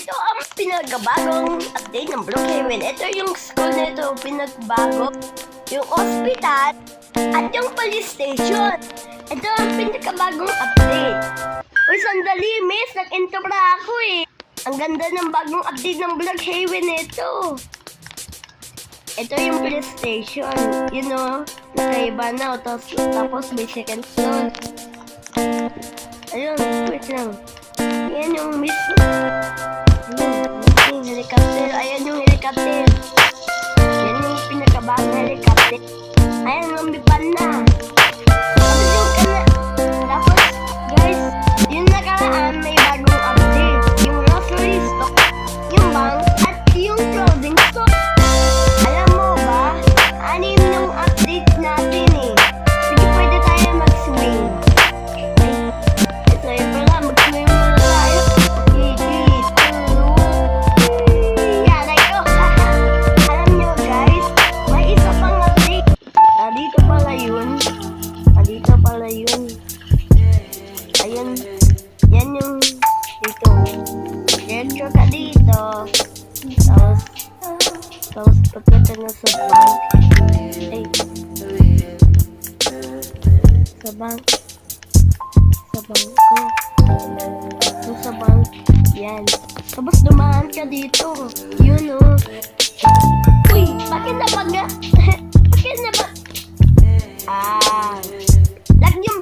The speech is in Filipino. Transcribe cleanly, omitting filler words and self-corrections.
ito ang pinagabagong update ng Brookhaven. Ito yung school na ito, pinagbago. Yung hospital at yung police station. Ito ang pinagabagong update. Uy, sandali, miss. Nag-intro pa ako eh. Ang ganda ng bagong update ng Brookhaven ito. Ito yung police station. You know, nakaiba na. Tapos may second floor. Ayun, wait lang. Ayan yung mismo. Ayan, yung helicopter. Ayan yung helicopter. Ayan yung pinakabagong helicopter. Ayan, lumipan na. Tapos yung tapos, guys, yung nakaraan may bagong update. Yung grocery stock, yung bank, at yung clothing store. Alam mo ba, anim yung update natin eh. Sige, pwede tayo mag-swing. Ito yung pala, mag-swing muna tayo. Yaray ko. Alam nyo guys, may isa pang update. Dito pala yun. Dito pala yun. Ayun. Yan yung dito. Diretso ka dito. Tapos pagpunta na sa bank. Ay. Sa bank. Sa bangko. So, sa bank. Yan. Tapos dumaan ka dito. Yun o. Uy! Bakit na ba nga? Bakit na ba? Lag yung